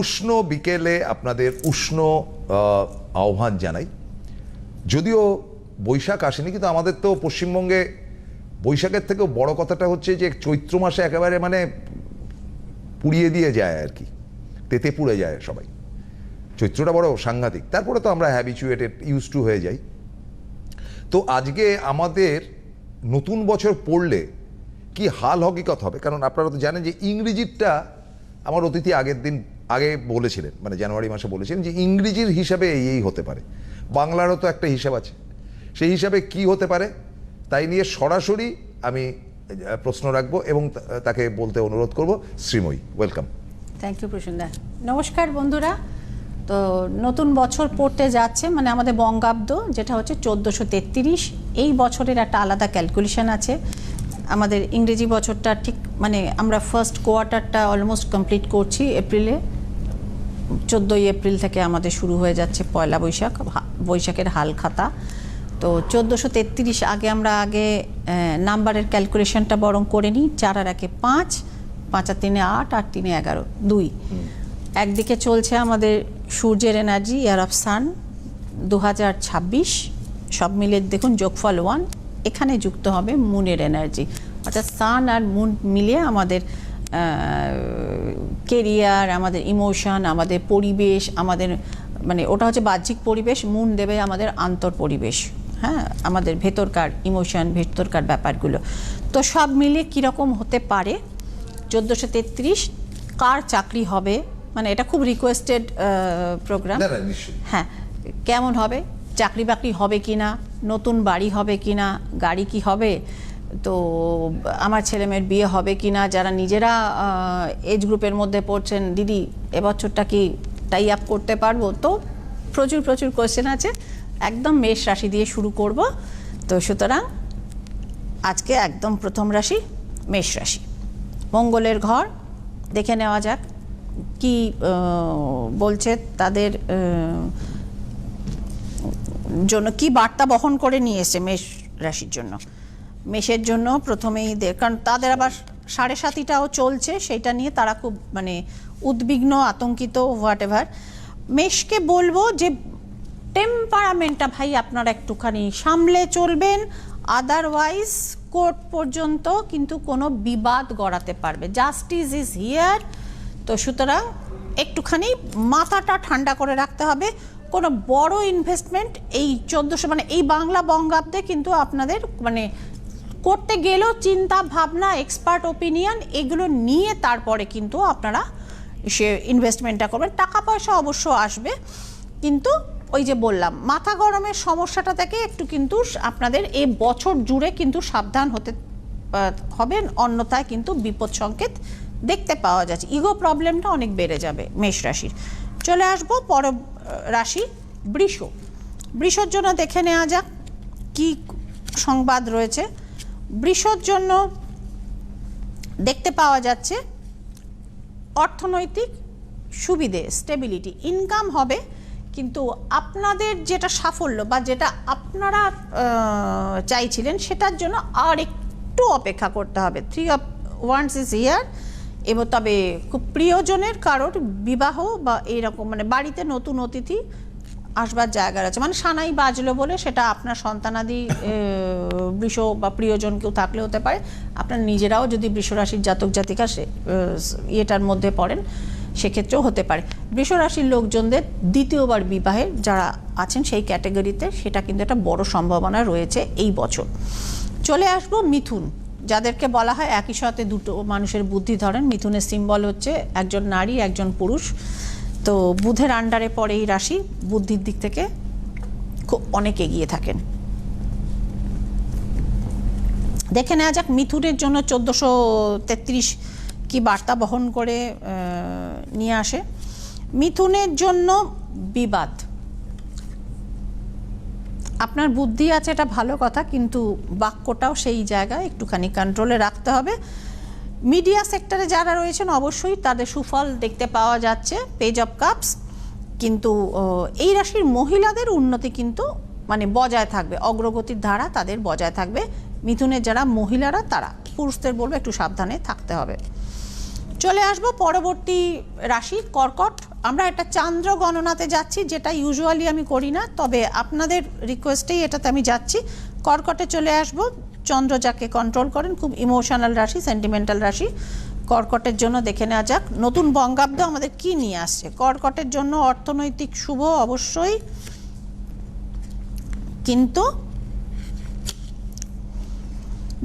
উষ্ণ বিকেলে আপনাদের উষ্ণ আহ্বান জানাই। যদিও বৈশাখ আসেনি, কিন্তু আমাদের তো পশ্চিমবঙ্গে বৈশাখের থেকেও বড় কথাটা হচ্ছে যে চৈত্র মাসে একেবারে মানে পুড়িয়ে দিয়ে যায় আর কি, তেতে পুড়ে যায় সবাই। চৈত্রটা বড় সাংঘাতিক, তারপরে তো আমরা হ্যাবিচুয়েটেড, ইউজ টু হয়ে যাই। তো আজকে আমাদের নতুন বছর পড়লে কি হাল হকিকত হবে, কারণ আপনারা তো জানেন যে ইংরেজিটা আমার অতিথি আগে বলেছিলেন, মানে জানুয়ারি মাসে বলেছিলেন যে ইংরেজির হিসাবে এই হতে পারে, বাংলারও তো একটা হিসাব আছে, সেই হিসাবে কি হতে পারে তাই নিয়ে সরাসরি আমি প্রশ্ন রাখবো এবং তাকে বলতে অনুরোধ করব। শ্রীময়ী, ওয়েলকাম। থ্যাংক ইউ প্রসূনদা। নমস্কার বন্ধুরা। তো নতুন বছর পড়তে যাচ্ছে, মানে আমাদের বঙ্গাব্দ যেটা হচ্ছে 1433। এই বছরের একটা আলাদা ক্যালকুলেশন আছে। আমাদের ইংরেজি বছরটা ঠিক মানে আমরা ফার্স্ট কোয়ার্টারটা অলমোস্ট কমপ্লিট করছি এপ্রিলে। 14ই এপ্রিল থেকে আমাদের শুরু হয়ে যাচ্ছে পয়লা বৈশাখ, বৈশাখের হাল খাতা। তো 1433 আমরা আগে নাম্বারের ক্যালকুলেশনটা বরং করে নিই। 4 আর 1 5, 5 আর 3 8, 8 3 11, 2। একদিকে চলছে আমাদের সূর্যের এনার্জি, ইয়ার অফ সান 2026, সব মিলে দেখুন যোগফল 1। এখানে যুক্ত হবে মুনের এনার্জি, অর্থাৎ সান আর মুন মিলিয়ে আমাদের কেরিয়ার, আমাদের ইমোশন, আমাদের পরিবেশ, আমাদের মানে ওটা হচ্ছে বাহ্যিক পরিবেশ, মুন দেবে আমাদের আন্তর পরিবেশ, হ্যাঁ, আমাদের ভেতরকার ইমোশন, ভেতরকার ব্যাপারগুলো। তো সব মিলিয়ে কীরকম হতে পারে 1433, কার চাকরি হবে, মানে এটা খুব রিকোয়েস্টেড প্রোগ্রাম। হ্যাঁ, কেমন হবে, চাকরি বাকরি হবে কি না, নতুন বাড়ি হবে কি না, গাড়ি কি হবে, তো আমার ছেলেমেয়ের বিয়ে হবে কি না, যারা নিজেরা এজ গ্রুপের মধ্যে পড়ছেন, দিদি এবছরটা কি টাই আপ করতে পারবো, তো প্রচুর প্রচুর কোয়েশ্চেন আছে। একদম মেষ রাশি দিয়ে শুরু করব। তো সুতরাং আজকে একদম প্রথম রাশি মেষ রাশি, মঙ্গলের ঘর দেখে নেওয়া যাক কি বলছে, তাদের জন্য কি বার্তা বহন করে নিয়ে এসছে মেষ রাশির জন্য। মেষের জন্য প্রথমেই কারণ তাদের আবার 7.5টাও চলছে, সেইটা নিয়ে তারা খুব মানে উদ্বিগ্ন, আতঙ্কিত, হোয়াট এভার। মেষকে বলবো যে টেম্পারামেন্টটা ভাই আপনারা একটুখানি সামলে চলবেন, আদারওয়াইজ কোর্ট পর্যন্ত কিন্তু কোনো বিবাদ গড়াতে পারবে। Justice is here. তো সুতরাং একটুখানি মাথাটা ঠান্ডা করে রাখতে হবে। কোনো বড় ইনভেস্টমেন্ট এই 1400 মানে এই বাংলা বঙ্গাব্দে কিন্তু আপনাদের মানে করতে গেলেও চিন্তা ভাবনা, এক্সপার্ট ওপিনিয়ন এগুলো নিয়ে তারপরে কিন্তু আপনারা সে ইনভেস্টমেন্টটা করবেন। টাকা পয়সা অবশ্য আসবে, কিন্তু ওই যে বললাম মাথা গরমের সমস্যাটা থেকে একটু কিন্তু আপনাদের এই বছর জুড়ে কিন্তু সাবধান হতে হবেন, অন্যথায় কিন্তু বিপদ সংকেত দেখতে পাওয়া যাচ্ছে। ইগো প্রবলেমটা অনেক বেড়ে যাবে মেষ রাশির। চলে আসবো পর রাশি বৃষ। বৃষর জন্য দেখে নেওয়া যাক কি সংবাদ রয়েছে। বৃষর জন্য দেখতে পাওয়া যাচ্ছে অর্থনৈতিক সুবিধে, স্টেবিলিটি, ইনকাম হবে, কিন্তু আপনাদের যেটা সাফল্য বা যেটা আপনারা চাইছিলেন সেটার জন্য আর একটু অপেক্ষা করতে হবে। 3 of Wands ইজ হিয়ার। এবং তবে খুব প্রিয়জনের কারোর বিবাহ বা এইরকম মানে বাড়িতে নতুন অতিথি আসবার জায়গা আছে, মানে সানাই বাজলো বলে সেটা আপনার সন্তানাদি বৃষ বা প্রিয়জন কেউ থাকলে হতে পারে, আপনার নিজেরাও যদি বৃষ রাশির জাতক জাতিকা ইয়েটার মধ্যে পড়েন সেক্ষেত্রেও হতে পারে। বৃষ রাশির লোকজনদের দ্বিতীয়বার বিবাহের যারা আছেন সেই ক্যাটাগরিতে সেটা কিন্তু একটা বড় সম্ভাবনা রয়েছে এই বছর। চলে আসবো মিথুন, যাদেরকে বলা হয় একই সাথে দুটো মানুষের বুদ্ধি ধরেন। মিথুনের সিম্বল হচ্ছে একজন নারী, একজন পুরুষ। তো বুধের আন্ডারে পড়ে এই রাশি, বুদ্ধির দিক থেকে খুব অনেক এগিয়ে থাকেন। দেখে নেওয়া যাক মিথুনের জন্য 1433 কি বার্তা বহন করে নিয়ে আসে। মিথুনের জন্য বিবাদ, আপনার বুদ্ধি আছে এটা ভালো কথা, কিন্তু বাক্যটাও সেই জায়গায় একটুখানি কন্ট্রোলে রাখতে হবে। মিডিয়া সেক্টরে যারা রয়েছেন অবশ্যই তাদের সুফল দেখতে পাওয়া যাচ্ছে, পেজ অফ কাপস। কিন্তু এই রাশির মহিলাদের উন্নতি কিন্তু মানে বজায় থাকবে, অগ্রগতির ধারা তাদের বজায় থাকবে। মিথুনের যারা মহিলারা তারা, পুরুষদের বলবো একটু সাবধানে থাকতে হবে। চলে আসবো পরবর্তী রাশি কর্কট। আমরা এটা চান্দ্র গণনাতে যাচ্ছি, যেটা ইউজুয়ালি আমি করি না, তবে আপনাদের রিকোয়েস্টেই এটাতে আমি যাচ্ছি। কর্কটে চলে আসবো। চন্দ্র যাকে কন্ট্রোল করেন, খুব ইমোশনাল রাশি, সেন্টিমেন্টাল রাশি। কর্কটের জন্য দেখে নেওয়া যাক নতুন বঙ্গাব্দ আমাদের কি নিয়ে আসছে। কর্কটের জন্য অর্থনৈতিক শুভ অবশ্যই, কিন্তু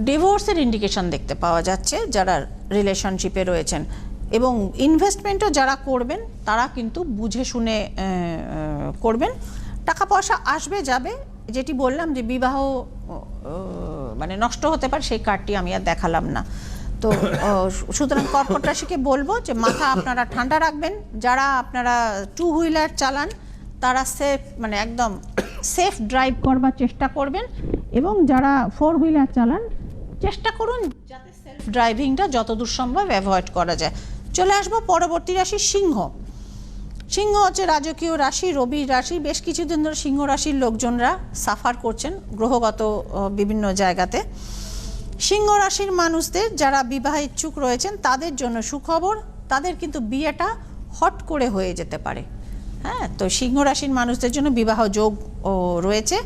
ডিভোর্সের ইন্ডিকেশন দেখতে পাওয়া যাচ্ছে যারা রিলেশনশিপে রয়েছেন, এবং ইনভেস্টমেন্টও যারা করবেন তারা কিন্তু বুঝে শুনে করবেন। টাকা পয়সা আসবে যাবে, যেটি বললাম যে বিবাহ মানে নষ্ট হতে পারে, সেই কার্ডটি আমি আর দেখালাম না। তো সুতরাং কর্কট রাশিকে বলবো যে মাথা আপনারা ঠান্ডা রাখবেন। যারা আপনারা টু হুইলার চালান তারা সেফ, মানে একদম সেফ ড্রাইভ করবার চেষ্টা করবেন, এবং যারা ফোর হুইলার চালান চেষ্টা করুন যাতে সেলফ ড্রাইভিংটা যতদূর সম্ভব অ্যাভয়েড করা যায়। চলে আসবো পরবর্তী রাশি সিংহ। সিংহ হচ্ছে রাজকীয় রাশি, রবির রাশি। বেশ কিছুদিন ধরে সিংহ রাশির লোকজনরা সাফার করছেন গ্রহগত বিভিন্ন জায়গাতে। সিংহ রাশির মানুষদের যারা বিবাহ ইচ্ছুক রয়েছেন তাদের জন্য সুখবর, তাদের কিন্তু বিয়েটা হট করে হয়ে যেতে পারে। হ্যাঁ, তো সিংহ রাশির মানুষদের জন্য বিবাহ যোগ রয়েছে,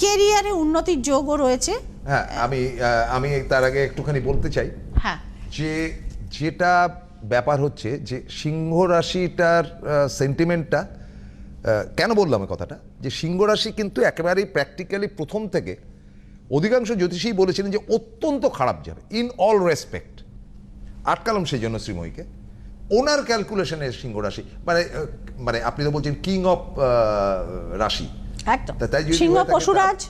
কেরিয়ারে উন্নতির যোগও রয়েছে। হ্যাঁ, আমি তার আগে একটুখানি বলতে চাই, হ্যাঁ, যে যেটা ব্যাপার হচ্ছে যে সিংহ রাশিটার সেন্টিমেন্টটা, কেন বললাম এই কথাটা, যে সিংহ রাশি কিন্তু একেবারেই প্র্যাকটিক্যালি প্রথম থেকে অধিকাংশ জ্যোতিষীই বলেছিলেন যে অত্যন্ত খারাপ যাবে ইন অল রেসপেক্ট। আটকালাম সেই জন্য শ্রীময়ীকে। ওনার ক্যালকুলেশনে সিংহ রাশি মানে আপনি তো বলছেন কিং অফ রাশি, একদম সিংহ পশুরাজ।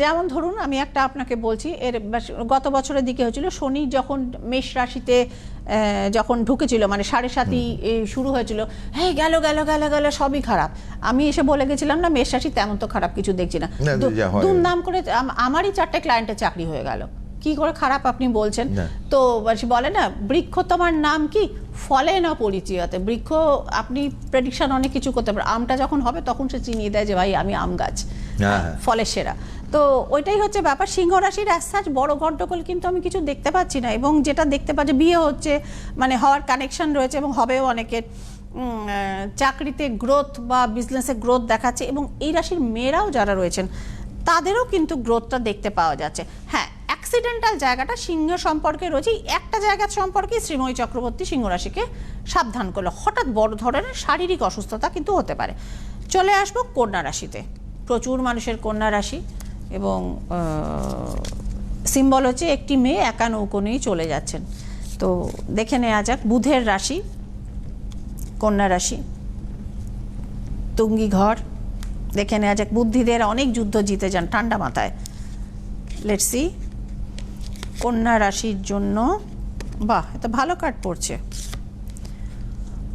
যেমন ধরুন আমি একটা আপনাকে বলছি, এর গত বছরের দিকে হয়েছিল শনি যখন মেষ রাশিতে যখন ঢুকেছিল, মানে 7.5 শুরু হয়েছিল, হ্যাঁ গেল গেল গেল গেল সবই খারাপ। আমি এসে বলে গেছিলাম না মেষ রাশি তেমন তো খারাপ কিছু দেখছি না, দুমদাম করে আমারই 4টে ক্লায়েন্টের চাকরি হয়ে গেল। কি করে খারাপ আপনি বলছেন? তো বলে না, বৃক্ষ তোমার নাম কি, ফলে না পরিচয়তে। বৃক্ষ আপনি প্রেডিকশন অনেক কিছু করতে পারেন, আমটা যখন হবে তখন সে চিনিয়ে দেয় যে ভাই আমি আম গাছ, ফলের সেরা। তো ওইটাই হচ্ছে ব্যাপার। সিংহ রাশির অ্যাজ বড় গন্ডগোল কিন্তু আমি কিছু দেখতে পাচ্ছি না, এবং যেটা দেখতে পাচ্ছি বিয়ে হচ্ছে, মানে হওয়ার কানেকশন রয়েছে এবং হবেও অনেকের। চাকরিতে গ্রোথ বা বিজনেসে গ্রোথ দেখাচ্ছে, এবং এই রাশির মেয়েরাও যারা রয়েছেন তাদেরও কিন্তু গ্রোথটা দেখতে পাওয়া যাচ্ছে। হ্যাঁ, অ্যাক্সিডেন্টাল জায়গাটা সিংহ সম্পর্কে রয়েছে। একটা জায়গার সম্পর্কে শ্রীময়ী চক্রবর্তী সিংহ রাশিকে সাবধান করলো, হঠাৎ বড় ধরনের শারীরিক অসুস্থতা কিন্তু হতে পারে। চলে আসবো কন্যা রাশিতে। প্রচুর মানুষের কন্যা রাশি, এবং সিম্বল হচ্ছে একটি মেয়ে একা নৌকো নিয়ে চলে যাচ্ছেন। তো দেখে নেওয়া যাক বুধের রাশি, কন্যা রাশি, তুঙ্গি ঘর। দেখে নেওয়া যাক, বুদ্ধিদের অনেক যুদ্ধ জিতে যান ঠান্ডা মাথায়। লেটস সি কন্যা রাশির জন্য। বাহ, এটা ভালো কার্ড পড়ছে।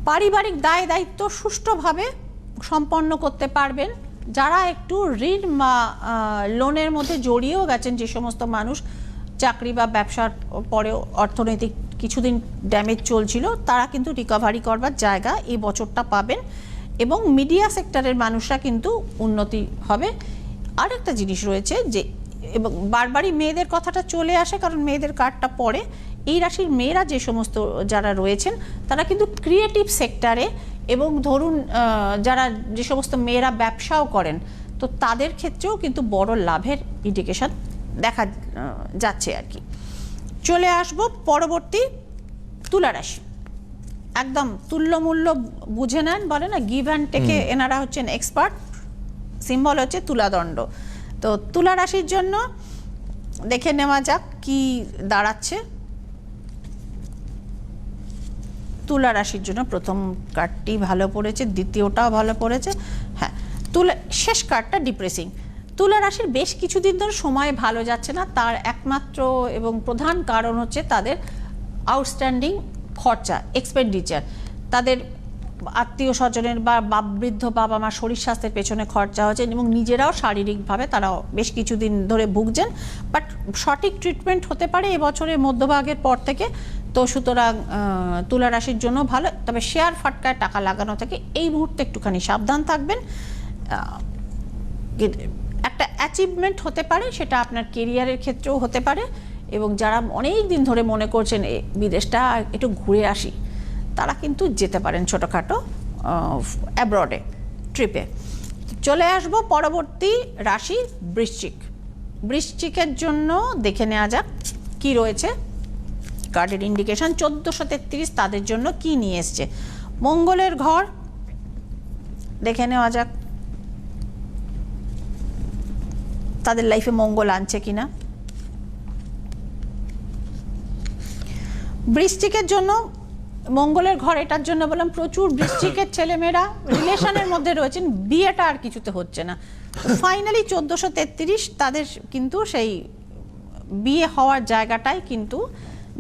পারিবারিক দায় দায়িত্ব সুষ্ঠুভাবে সম্পন্ন করতে পারবেন। যারা একটু ঋণ বা লোনের মধ্যে জড়িয়েও গেছেন, যে সমস্ত মানুষ চাকরি বা ব্যবসার পরেও অর্থনৈতিক কিছুদিন ড্যামেজ চলছিল, তারা কিন্তু রিকভারি করবার জায়গা এই বছরটা পাবেন, এবং মিডিয়া সেক্টরের মানুষরা কিন্তু উন্নতি হবে। আরেকটা জিনিস রয়েছে যে, এবং বারবারই মেয়েদের কথাটা চলে আসে কারণ মেয়েদের কার্ডটা পড়ে। এই রাশির মেয়েরা যে সমস্ত যারা রয়েছেন তারা কিন্তু ক্রিয়েটিভ সেক্টরে, এবং ধরুন যারা যে সমস্ত মেয়েরা ব্যবসাও করেন, তো তাদের ক্ষেত্রেও কিন্তু বড় লাভের ইন্ডিকেশন দেখা যাচ্ছে আর কি। চলে আসব পরবর্তী তুলা রাশি। একদম তুল্যমূল্য বুঝে নেন, বলে না গিভ অ্যান্ড টেকে, এনারা হচ্ছেন এক্সপার্ট। সিম্বল হচ্ছে তুলাদণ্ড। তো তুলা রাশির জন্য দেখে নেওয়া যাক কি দাঁড়াচ্ছে। তুলা রাশির জন্য প্রথম কার্ডটি ভালো পড়েছে, দ্বিতীয়টাও ভালো পড়েছে। হ্যাঁ, শেষ কার্ডটা ডিপ্রেসিং। তুলা রাশির বেশ কিছুদিন ধরে সময় ভালো যাচ্ছে না, তার একমাত্র এবং প্রধান কারণ হচ্ছে তাদের আউটস্ট্যান্ডিং খরচা, এক্সপেন্ডিচার। তাদের আত্মীয় স্বজনের বা বৃদ্ধ বাবা মা শরীর স্বাস্থ্যের পেছনে খরচা হচ্ছে, এবং নিজেরাও শারীরিকভাবে তারাও বেশ কিছুদিন ধরে ভুগছেন। বাট সঠিক ট্রিটমেন্ট হতে পারে এবছরের মধ্যভাগের পর থেকে। তো সুতরাং তুলা রাশির জন্য ভালো, তবে শেয়ার ফাটকায় টাকা লাগানো থেকে এই মুহূর্তে একটুখানি সাবধান থাকবেন। একটা অ্যাচিভমেন্ট হতে পারে, সেটা আপনার কেরিয়ারের ক্ষেত্রেও হতে পারে, এবং যারা অনেক দিন ধরে মনে করছেন বিদেশটা একটু ঘুরে আসি, তারা কিন্তু যেতে পারেন ছোটোখাটো অ্যাব্রডে ট্রিপে। চলে আসবো পরবর্তী রাশি বৃশ্চিক। বৃশ্চিকের জন্য দেখে নেওয়া যাক কি রয়েছে কার্ডের ইন্ডিকেশন। 1433 তাদের জন্য কি নিয়ে এসছে। মঙ্গলের ঘর দেখে নেওয়া যাক তাদের লাইফে মঙ্গল আনছে কিনা। বৃশ্চিকের জন্য মঙ্গলের ঘর এটার জন্য বললাম প্রচুর বৃশ্চিকের ছেলেমেয়েরা রিলেশনের মধ্যে রয়েছেন, বিয়েটা আর কিছুতে হচ্ছে না। ফাইনালি 1433 তাদের কিন্তু সেই বিয়ে হওয়ার জায়গাটাই কিন্তু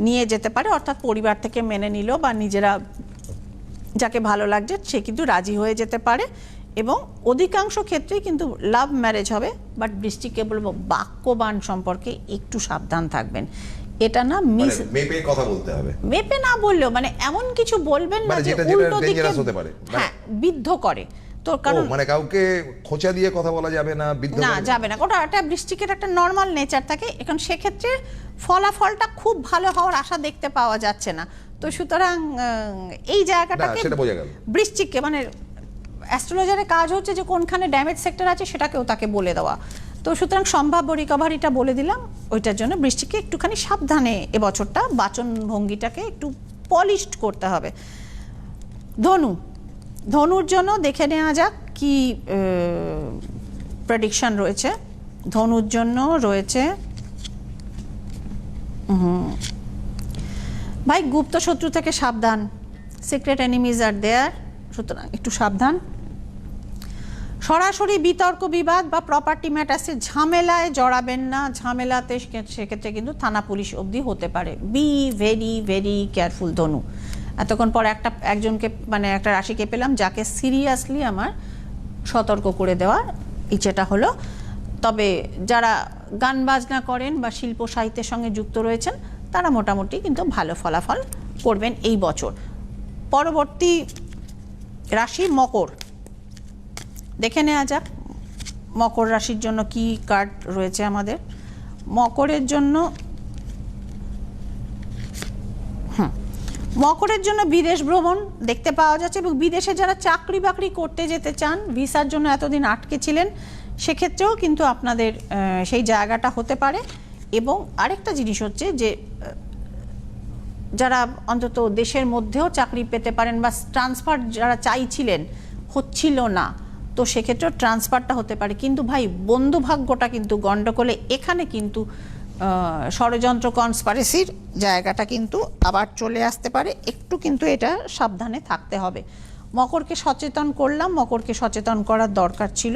নিয়ে যেতে পারে, অর্থাৎ পরিবার থেকে মেনে নিল বা নিজেরা যাকে ভালো লাগছে সে কিন্তু রাজি হয়ে যেতে পারে, এবং অধিকাংশ ক্ষেত্রেই কিন্তু লাভ ম্যারেজ হবে। বাট বৃষ্টিকে বলবো বাক্যবান সম্পর্কে একটু সাবধান থাকবেন। এটা না মিস মেপে কথা বলতে হবে, মেপে না বললেও মানে এমন কিছু বলবেন না যে উল্টো দিকে হ্যাঁ বিদ্ধ করে। তো কারণ মানে কাউকে খোঁচা দিয়ে কথা বলা যাবে না, না যাবে না, ওটা একটা বৃষ্টিকের একটা নর্মাল নেচার থাকে। এখন সেক্ষেত্রে ফলাফলটা খুব ভালো হওয়ার আশা দেখতে পাওয়া যাচ্ছে না। তো সুতরাং এই জায়গাটাকে বৃশ্চিককে মানে অ্যাস্ট্রোলজারের কাজ হচ্ছে যে কোনখানে ড্যামেজ সেক্টর আছে সেটাকেও তাকে বলে দেওয়া। তো সুতরাং সম্ভাব্য রিকভারিটা বলে দিলাম। ওইটার জন্য বৃষ্টিকে একটুখানি সাবধানে এবছরটা বাচন ভঙ্গিটাকে একটু পলিশড করতে হবে। ধনুর জন্য দেখে নেওয়া যাক কি প্রেডিকশন রয়েছে। ধনুর জন্য রয়েছে ভাই গুপ্ত শত্রু থেকে সাবধান, সিক্রেট এনিমিজ আর দেয়ার, সুতরাং একটু সাবধান। সরাসরি বিতর্ক বিবাদ বা প্রপার্টি ম্যাটার্সের ঝামেলায় জড়াবেন না, ঝামেলাতে সেক্ষেত্রে কিন্তু থানা পুলিশ অবধি হতে পারে। বি ভেরি ভেরি কেয়ারফুল ধনু। এতক্ষণ পর একজনকে মানে একটা রাশিকে পেলাম যাকে সিরিয়াসলি আমার সতর্ক করে দেওয়ার ইচ্ছেটা হলো। তবে যারা গান বাজনা করেন বা শিল্প সাহিত্যের সঙ্গে যুক্ত রয়েছেন তারা মোটামুটি কিন্তু ভালো ফলাফল করবেন এই বছর। পরবর্তী রাশি মকর, দেখে নেওয়া যাক মকর রাশির জন্য কি কার্ড রয়েছে আমাদের। মকরের জন্য বিদেশ ভ্রমণ দেখতে পাওয়া যাচ্ছে, এবং বিদেশে যারা চাকরি বাকরি করতে যেতে চান, ভিসার জন্য এতদিন আটকে ছিলেন, সেক্ষেত্রেও কিন্তু আপনাদের সেই জায়গাটা হতে পারে। এবং আরেকটা জিনিস হচ্ছে যে যারা অন্তত দেশের মধ্যেও চাকরি পেতে পারেন বা ট্রান্সফার যারা চাইছিলেন হচ্ছিল না, তো সেক্ষেত্রেও ট্রান্সফারটা হতে পারে। কিন্তু ভাই বন্ধু ভাগ্যটা কিন্তু গণ্ডগোলে, এখানে কিন্তু ষড়যন্ত্র কনস্পারেসির জায়গাটা কিন্তু আবার চলে আসতে পারে, একটু কিন্তু এটা সাবধানে থাকতে হবে। মকরকে সচেতন করলাম, মকরকে সচেতন করার দরকার ছিল।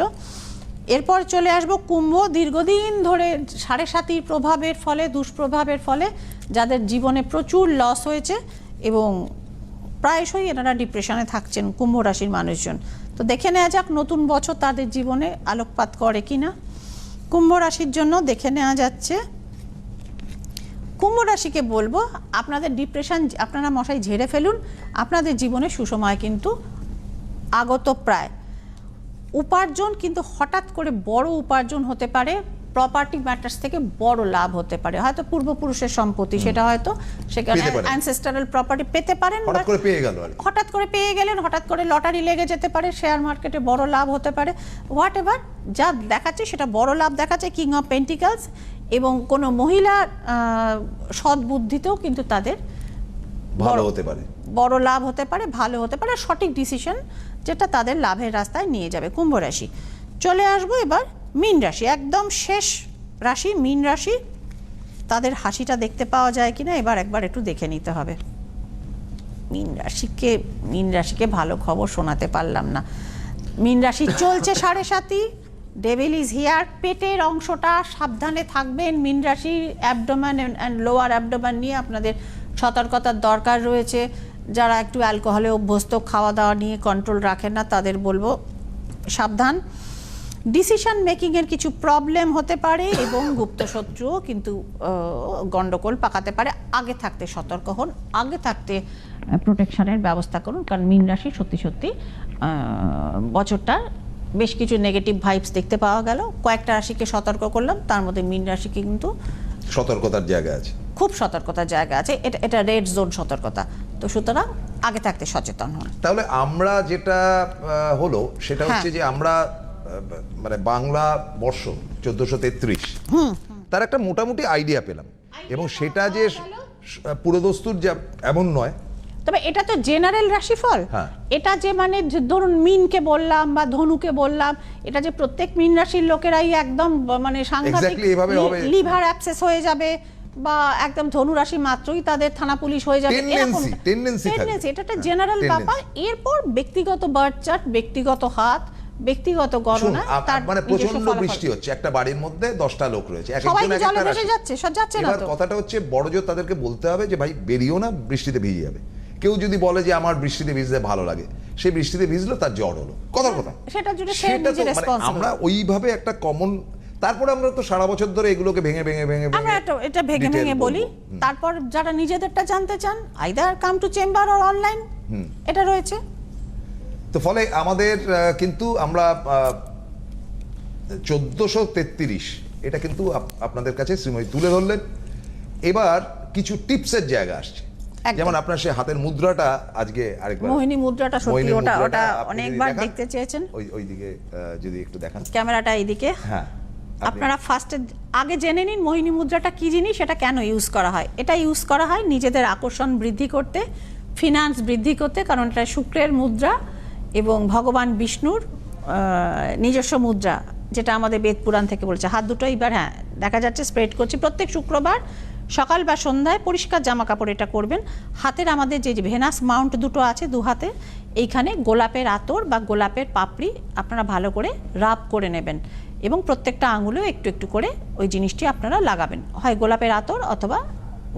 এরপর চলে আসব কুম্ভ। দীর্ঘদিন ধরে 7.5 প্রভাবের ফলে, দুষ্প্রভাবের ফলে যাদের জীবনে প্রচুর লস হয়েছে এবং প্রায়শই এনারা ডিপ্রেশনে থাকছেন কুম্ভ রাশির মানুষজন। তো দেখে নেওয়া যাক নতুন বছর তাদের জীবনে আলোকপাত করে কিনা। কুম্ভ রাশির জন্য দেখে নেওয়া যাচ্ছে, কুম্ভ রাশিকে বলবো আপনাদের ডিপ্রেশন আপনারা মশাই ঝেড়ে ফেলুন, আপনাদের জীবনে সুসময় কিন্তু আগত প্রায়। উপার্জন কিন্তু হঠাৎ করে বড় উপার্জন হতে পারে, প্রপার্টি ম্যাটার্স থেকে বড় লাভ হতে পারে, হয়তো পূর্বপুরুষের সম্পত্তি, সেটা হয়তো সেখানে অ্যানসেস্ট্রাল প্রপার্টি পেতে পারেন, হঠাৎ করে পেয়ে গেলেন, হঠাৎ করে লটারি লেগে যেতে পারে, শেয়ার মার্কেটে বড় লাভ হতে পারে, হোয়াট এভার যা দেখাচ্ছে সেটা বড় লাভ দেখাচ্ছে। কিং অফ পেন্টিকলস, এবং কোনো মহিলার সদ্বুদ্ধিতেও কিন্তু তাদের ভালো হতে পারে, বড় লাভ হতে পারে, ভালো হতে পারে, সঠিক ডিসিশন যেটা তাদের লাভের রাস্তায় নিয়ে যাবে কুম্ভ রাশি। চলে আসবো এবার মীন রাশি, একদম শেষ রাশি মীন রাশি। তাদের হাসিটা দেখতে পাওয়া যায় কিনা এবার একবার একটু দেখে নিতে হবে। মীন রাশিকে ভালো খবর শোনাতে পারলাম না। মীন রাশি চলছে 7.5, ডেভিল ইজ হিয়ার। পেটের অংশটা সাবধানে থাকবেন। মীন রাশি অ্যাবডোমেন অ্যান্ড লোয়ার অ্যাবডোমেন নিয়ে আপনাদের সতর্কতার দরকার রয়েছে। যারা একটু অ্যালকোহলে অভ্যস্ত, খাওয়া দাওয়া নিয়ে কন্ট্রোল রাখেন না, তাদের বলবো সাবধান। ডিসিশন মেকিংয়ের কিছু প্রবলেম হতে পারে এবং গুপ্তশত্রুও কিন্তু গন্ডগোল পাকাতে পারে। আগে থাকতে সতর্ক হন, আগে থাকতে প্রোটেকশনের ব্যবস্থা করুন, কারণ মীন রাশি সত্যি সত্যি বছরটা বেশ কিছু নেগেটিভ ভাইবস দেখতে পাওয়া গেল। কয়েকটা রাশিকে সতর্ক করলাম, তার মধ্যে মীন রাশিকে কিন্তু সতর্কতার জায়গা আছে। খুব সতর্কতার জায়গা আছে, এটা রেড জোন সতর্কতা। তো সুতরাং আগে থাকতে সচেতন হন। তাহলে আমরা যেটা হলো সেটা হচ্ছে যে আমরা মানে বাংলা বর্ষ 1433 তার একটা মোটামুটি আইডিয়া পেলাম, এবং সেটা যে পুরোদস্তুর যা এমন নয়। তবে এটা তো জেনারেল রাশিফল। হ্যাঁ। এটা যে মানে ধরুন মিনকে বললাম বা ধনুকে বললাম, এটা যে প্রত্যেক মিন রাশির লোকেরাই একদম মানে সাংঘাতিক Exactly এভাবে হবে। লিভার অ্যাবসেস হয়ে যাবে, বা একদম ধনু রাশি মাত্রই তাদের থানা পুলিশ হয়ে যাবে, Tendency থাকবে। এটা একটা জেনারেল ব্যাপার। এরপর ব্যক্তিগত বার্থ চার্ট, ব্যক্তিগত হাত, ব্যক্তিগত গণনা, তার মানে নিজস্ব প্রচন্ড ফলাফল। বৃষ্টি হচ্ছে, একটা বাড়ির মধ্যে 10টা লোক রয়েছে, এক সবাই একজন এক জলে একটা ভেসে রাশি। যাচ্ছে, সব যাচ্ছে না এবার তো। কথাটা হচ্ছে বড়জোর তাদেরকে বলতে হবে যে ভাই বেরিয়েও না, বৃষ্টিতে ভিজে যাবে। কেউ যদি বলে যে আমার বৃষ্টিতে ভিজতে ভালো লাগে, সেই বৃষ্টিতে ভিজলো, তার জ্বর হলো, কথার কথা। সেটার জন্য সে সেটা তো নিজে মানে রেসপন্সিবল। আমরা ওইভাবে একটা কমন, তারপরে আমরা তো সারা বছর ধরে এগুলোকে ভেঙে ভেঙে ভেঙে আমরা এটা ভেঙে detail ভেঙে বলি। বলবো। তারপর যারা নিজেদেরটা জানতে চান, either come to chamber or online, এটা রয়েছে। তো ফলে আমাদের কিন্তু আমরা 1433 এটা কিন্তু আপনাদের কাছে শ্রীময়ী তুলে ধরলেন। এবার কিছু টিপসের জায়গা আসছে, একদম। যেমন আপনার সে হাতের মুদ্রাটা আজকে আরেকবার, মোহিনী মুদ্রাটা সত্যি মোহিনী ওটা মুদ্রাটা আপনি যদি অনেকবার দেখান, দেখতে চেয়েছেন। ওইদিকে যদি একটু দেখান, ক্যামেরাটা এইদিকে। হ্যাঁ আপনারা ফার্স্টে আগে জেনে নিন মোহিনী মুদ্রাটা কি জিনিস, সেটা কেন ইউজ করা হয়। এটা ইউজ করা হয় নিজেদের আকর্ষণ বৃদ্ধি করতে, ফিনান্স বৃদ্ধি করতে, কারণ এটা শুক্রের মুদ্রা এবং ভগবান বিষ্ণুর নিজস্ব মুদ্রা, যেটা আমাদের বেদ পুরাণ থেকে বলছে। হাত দুটো এবার হ্যাঁ দেখা যাচ্ছে স্প্রেড করছি। প্রত্যেক শুক্রবার সকাল বা সন্ধ্যায় পরিষ্কার জামা কাপড় এটা করবেন। হাতের আমাদের যে ভেনাস মাউন্ট দুটো আছে দু হাতে, এইখানে গোলাপের আতর বা গোলাপের পাপড়ি আপনারা ভালো করে রাব করে নেবেন, এবং প্রত্যেকটা আঙুলেও একটু একটু করে ওই জিনিসটি আপনারা লাগাবেন, হয় গোলাপের আতর অথবা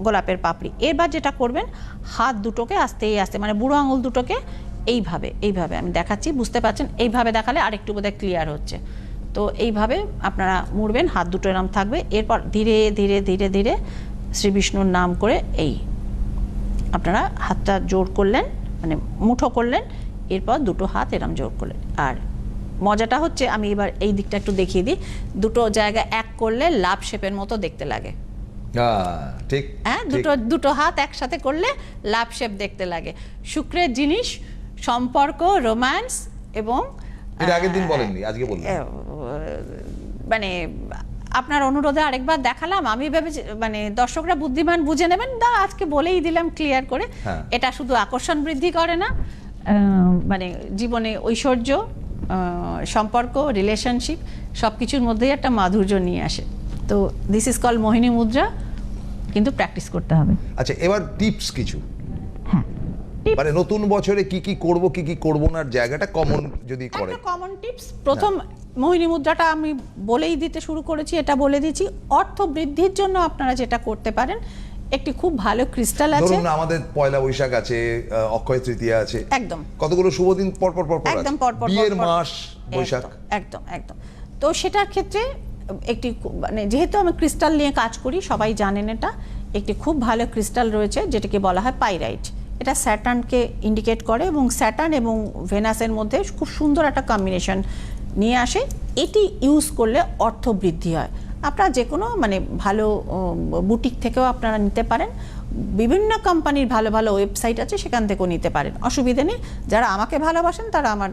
গোলাপের পাপড়ি। এবার যেটা করবেন, হাত দুটোকে আস্তে আস্তে মানে বুড়ো আঙুল দুটোকে এইভাবে এইভাবে আমি দেখাচ্ছি, বুঝতে পারছেন, এইভাবে দেখালে আরেকটু বোধহয় ক্লিয়ার হচ্ছে। তো এইভাবে আপনারা মুড়বেন, হাত দুটো এরম থাকবে। এরপর ধীরে ধীরে ধীরে ধীরে শ্রী বিষ্ণুর নাম করে এই আপনারা হাতটা জোর করলেন, মানে মুঠো করলেন, এরপর দুটো হাত এরম জোর করলেন। আর মজাটা হচ্ছে, আমি এবার এই দিকটা একটু দেখিয়ে দিই, দুটো জায়গা এক করলে লাভ শেপের মতো দেখতে লাগে। ঠিক, হ্যাঁ, দুটো হাত একসাথে করলে লাভ শেপ দেখতে লাগে। শুক্রের জিনিস সম্পর্ক, রোম্যান্স এবং এটা আগের দিন বলেননি, আজকে বললেন। মানে আপনার অনুরোধে আরেকবার দেখালাম। আমি ভেবেছি মানে দর্শকরা বুদ্ধিমান বুঝে নেবেন, আজকে বলেই দিলাম ক্লিয়ার করে। হ্যাঁ। এটা শুধু আকর্ষণ বৃদ্ধি করে না, মানে জীবনে ঐশ্বর্য, সম্পর্ক, রিলেশনশিপ সব কিছুর মধ্যেই একটা মাধুর্য নিয়ে আসে। তো দিস ইজ কল মোহিনী মুদ্রা, কিন্তু প্র্যাকটিস করতে হবে। আচ্ছা, এবার টিপস কিছু, হ্যাঁ, মানে নতুন বছরে কি কি করব কি কি করব না জায়গাটা কমন যদি করে। একটা কমন টিপস, প্রথম মোহিনী মুদ্রাটা আমি বলেই দিতে শুরু করেছি, এটা বলে দিচ্ছি। অর্থ বৃদ্ধির জন্য আপনারা যেটা করতে পারেন, একটি খুব ভালো ক্রিস্টাল আছে। ধরুন আমাদের পয়লা বৈশাখ আছে, অক্ষয় তৃতীয়া আছে, একদম কতগুলো শুভ দিন পর পর পর পর একদম আছে। পর পর বিয়ের পর পর। মাস বৈশাখ। একদম একদম। তো সেটার ক্ষেত্রে একটি মানে যেহেতু আমি ক্রিস্টাল নিয়ে কাজ করি, সবাই জানেন এটা, একটি খুব ভালো ক্রিস্টাল রয়েছে যেটাকে বলা হয় পাইরাইট। এটা স্যাটার্নকে ইন্ডিকেট করে, এবং স্যাটার্ন এবং ভেনাসের মধ্যে খুব সুন্দর একটা কম্বিনেশন নিয়ে আসে। এটি ইউজ করলে অর্থ বৃদ্ধি হয়। আপনারা যে কোনো মানে ভালো বুটিক থেকেও আপনারা নিতে পারেন, বিভিন্ন কোম্পানির ভালো ভালো ওয়েবসাইট আছে, সেখান থেকেও নিতে পারেন, অসুবিধা নেই। যারা আমাকে ভালোবাসেন তারা আমার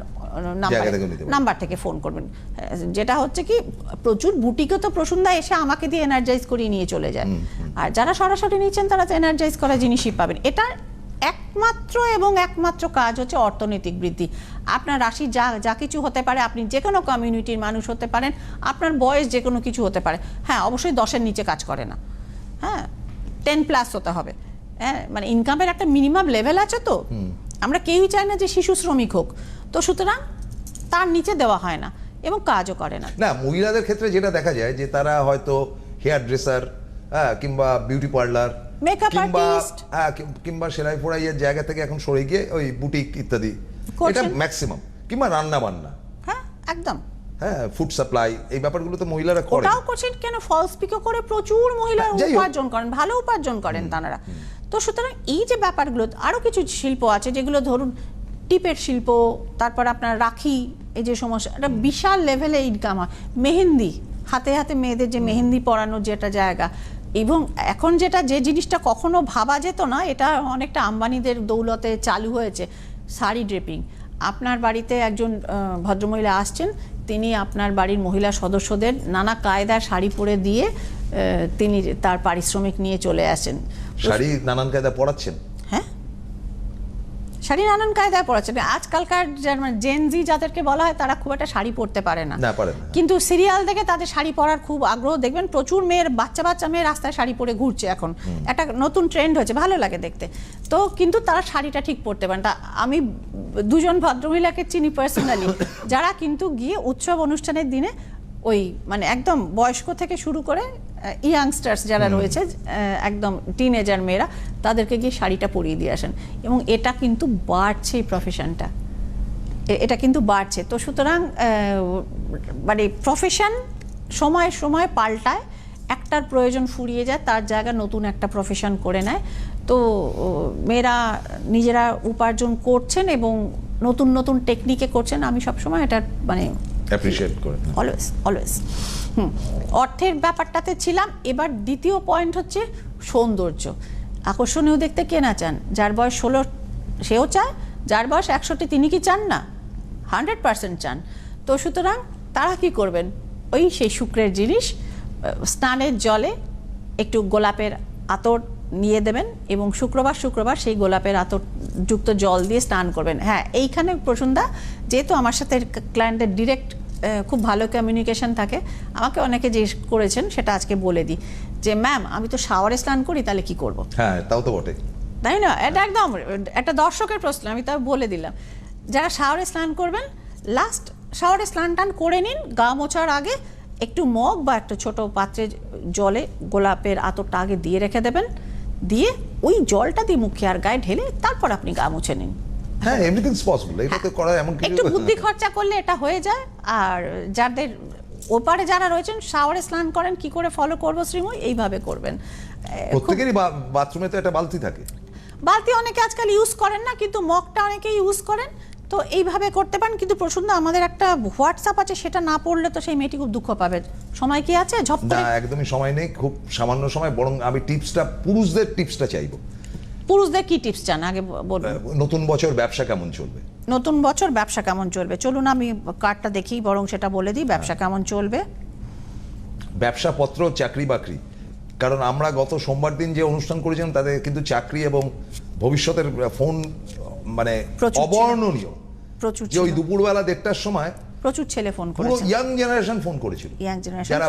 নাম্বার থেকে ফোন করবেন। যেটা হচ্ছে কি, প্রচুর বুটিকে তো প্রসূনদা এসে আমাকে দিয়ে এনার্জাইজ করিয়ে নিয়ে চলে যায়, আর যারা সরাসরি নিচ্ছেন তারা তো এনার্জাইজ করা জিনিসই পাবেন। এটা একমাত্র কাজ হচ্ছে অর্থনৈতিক বৃদ্ধি। আপনার রাশি যা কিছু হতে পারে, আপনি যে কোনো কমিউনিটির মানুষ হতে পারেন, আপনার বয়স যে কোনো কিছু হতে পারে। হ্যাঁ, অবশ্যই 10-এর নিচে কাজ করে না, হ্যাঁ 10+ হতে হবে। হ্যাঁ, মানে ইনকামের একটা মিনিমাম লেভেল আছে। তো আমরা কেউই চাই না যে শিশু শ্রমিক হোক, তো সুতরাং তার নিচে দেওয়া হয় না এবং কাজও করে না। না, মহিলাদের ক্ষেত্রে যেটা দেখা যায় যে তারা হয়তো হেয়ার ড্রেসার, কিংবা বিউটি পার্লার, মেকআপ আর্টিস্ট, কিংবা সেলাই ফোড়াইয়ের জায়গা থেকে এখন সরে গিয়ে ওই বুটিক ইত্যাদি, এটা ম্যাক্সিমাম, কিংবা রান্না বান্না, হ্যাঁ একদম, হ্যাঁ ফুড সাপ্লাই, এই ব্যাপারগুলো তো মহিলারা করে। ওটাও করছেন কেন, ফলস পিকো করে প্রচুর মহিলা উপার্জন করেন, ভালো উপার্জন করেন তারা। তো সুতরাং এই যে ব্যাপারগুলো, আরো কিছু শিল্প আছে যেগুলো ধরুন টিপের শিল্প, তারপর আপনার রাখি, এই যে সমস্যা, একটা বিশাল লেভেলে ইনকাম হয়। মেহেন্দি, হাতে হাতে মেয়েদের যে মেহেন্দি পরানোর যেটা জায়গা, এবং এখন যে জিনিসটা কখনো ভাবা যেত না, এটা অনেকটা আম্বানিদের দৌলতে চালু হয়েছে, শাড়ি ড্রেপিং। আপনার বাড়িতে একজন ভদ্রমহিলা আসছেন, তিনি আপনার বাড়ির মহিলা সদস্যদের নানা কায়দার শাড়ি পরে দিয়ে তিনি তার পারিশ্রমিক নিয়ে চলে আসেন। শাড়ি নানান কায়দা পড়াচ্ছেন? হ্যাঁ, শাড়ি নানান কায়দায় পড়াচ্ছেন। আজকালকার জেনজি যাদেরকে বলা হয় তারা খুব একটা শাড়ি পরতে পারে না, কিন্তু সিরিয়াল দেখে তাদের শাড়ি পরার খুব আগ্রহ। দেখবেন প্রচুর বাচ্চা মেয়ে রাস্তায় শাড়ি পরে ঘুরছে, এখন একটা নতুন ট্রেন্ড হয়েছে, ভালো লাগে দেখতে। তো কিন্তু তারা শাড়িটা ঠিক পরতে পারেন। তা আমি দুজন ভদ্রমহিলাকে চিনি পার্সোনালি, যারা কিন্তু গিয়ে উৎসব অনুষ্ঠানের দিনে ওই মানে একদম বয়স্ক থেকে শুরু করে ইয়াংস্টার্স যারা রয়েছে, একদম টিনেজার মেয়েরা, তাদেরকে গিয়ে শাড়িটা পরিয়ে দিয়ে আসেন। এবং এটা কিন্তু বাড়ছে, এই প্রফেশনটা এটা কিন্তু বাড়ছে। তো সুতরাং মানে প্রফেশন সময় সময় পাল্টায়, একটার প্রয়োজন ফুরিয়ে যায়, তার জায়গায় নতুন একটা প্রফেশন করে নেয়। তো মেয়েরা নিজেরা উপার্জন করছেন এবং নতুন নতুন টেকনিকে করছেন। আমি সবসময় এটা মানে অ্যাপ্রিশিয়েট করে, অলওয়েজ অর্থের ব্যাপারটাতে ছিলাম। এবার দ্বিতীয় পয়েন্ট হচ্ছে সৌন্দর্য। আকর্ষণীয় দেখতে কে না চান? যার বয়স 16 সেও চায়, যার বয়স 61 তিনি কি চান না? 100% চান। তো সুতরাং তারা কি করবেন? ওই সেই শুক্রের জিনিস, স্নানের জলে একটু গোলাপের আতর নিয়ে দেবেন এবং শুক্রবার সেই গোলাপের আতরযুক্ত জল দিয়ে স্নান করবেন। হ্যাঁ, এইখানে প্রসন্দা, যেহেতু আমার সাথে ক্লায়েন্টের ডিরেক্ট খুব ভালো কমিউনিকেশন থাকে, আমাকে অনেকে জিজ্ঞেস করেছেন, সেটা আজকে বলে দিই যে ম্যাম আমি তো শাওয়ারে স্নান করি, তাহলে কি করব? হ্যাঁ, তাও তো বটে, তাই না? এটা একদম একটা দর্শকের প্রশ্ন, আমি তাও বলে দিলাম। যারা শাওয়ারে স্নান করবেন, লাস্ট শাওয়ারে স্নান টান করে নিন, গা মোছার আগে একটু মগ বা একটা ছোট পাত্রে জলে গোলাপের আতরটা আগে দিয়ে রেখে দেবেন, দিয়ে ওই জলটা দিয়ে মুখে আর গায়ে ঢেলে তারপর আপনি গা মুছে নিন। হ্যাঁ, এভরিথিংস পসিবল, এটা তো করা এমন কিছু, একটু বুদ্ধি খরচা করলে এটা হয়ে যায়। আর যাদের ওপারে যারা রয়েছেন শাওয়ারে স্নান করেন, কি করে ফলো করবো শ্রীময়ী? এইভাবে করবেন। প্রত্যেকেরই বাথরুমে তো একটা বালতি থাকে। বালতি অনেকে আজকাল ইউজ করেন না, কিন্তু মগটা অনেকে ইউজ করেন। তো এইভাবে করতে পারেন। কিন্তু প্রসন্ন, আমাদের একটা হোয়াটসঅ্যাপ আছে, সেটা না পড়লে তো সেই মেয়েটি খুব দুঃখ পাবে। সময় কি আছে? ঝপ করে। না, একদমই সময় নেই, খুব সামান্য সময়। বরং আমি পুরুষদের টিপসটা চাইবো। পুরুষদের কি টিপস চান আগে বলুন? নতুন বছর ব্যবসা কেমন চলবে? নতুন বছর ব্যবসা কেমন চলবে? চলুন আমি কার্ডটা দেখি, বরং সেটা বলে দিই। ব্যবসা কেমন চলবে? ব্যবসাপত্র, চাকরি বাকরি। কারণ আমরা গত সোমবার দিন যে অনুষ্ঠান করেছিলাম, তাদের কিন্তু চাকরি এবং ভবিষ্যতের ফোন মানে অবর্ণনীয়। প্রচুর যে ওই দুপুরবেলা 1টার সময় প্রচুর ছেলে ফোন পুরো করেছে, ইয়াং জেনারেশন ফোন করেছিল। ইয়াং জেনারেশন যারা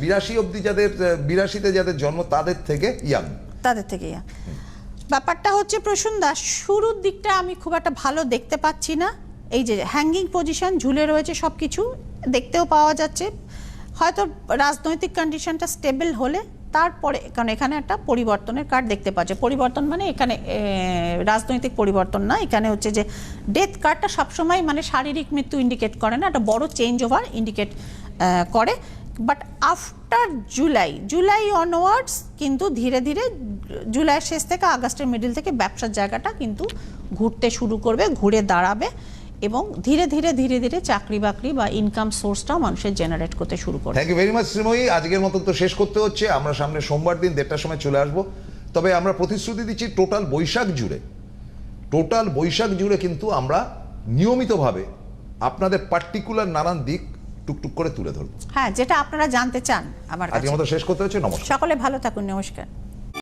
82 অবধি, যাদের 82-তে যাদের জন্ম, তাদের থেকে ইয়াং। ব্যাপারটা হচ্ছে প্রসন্দা, শুরুর দিকটা আমি খুব একটা ভালো দেখতে পাচ্ছি না। এই যে হ্যাঙ্গিং পজিশন, ঝুলে রয়েছে সবকিছু, দেখতেও পাওয়া যাচ্ছে। হয়তো রাজনৈতিক কন্ডিশনটা স্টেবল হলে তারপরে, কারণ এখানে একটা পরিবর্তনের কার্ড দেখতে পাচ্ছে। পরিবর্তন মানে এখানে রাজনৈতিক পরিবর্তন না, এখানে হচ্ছে যে ডেথ কার্ডটা সবসময় মানে শারীরিক মৃত্যু ইন্ডিকেট করে না, একটা বড় চেঞ্জ ওভার ইন্ডিকেট করে। বাট আফটার জুলাই অনওয়ার্ডস কিন্তু ধীরে ধীরে জুলাইয়ের শেষ থেকে আগস্টের মিডল থেকে ব্যবসার জায়গাটা কিন্তু ঘুরতে শুরু করবে, ঘুরে দাঁড়াবে এবং ধীরে ধীরে চাকরি বাকরি বা ইনকাম সোর্সটাও মানুষের জেনারেট করতে শুরু করবে। Thank you very much Srimoyee. আজকের মতো তো শেষ করতে হচ্ছে। আমরা সামনে সোমবার দিন 1টার সময় চলে আসবো। তবে আমরা প্রতিশ্রুতি দিচ্ছি, টোটাল বৈশাখ জুড়ে কিন্তু আমরা নিয়মিতভাবে আপনাদের পার্টিকুলার নানান দিক টুকটুক করে তুলে ধরবো। হ্যাঁ, যেটা আপনারা জানতে চান আমার কাছে। আজকের মতো শেষ করতে হচ্ছে। নমস্কার। সকলে ভালো থাকুন। নমস্কার।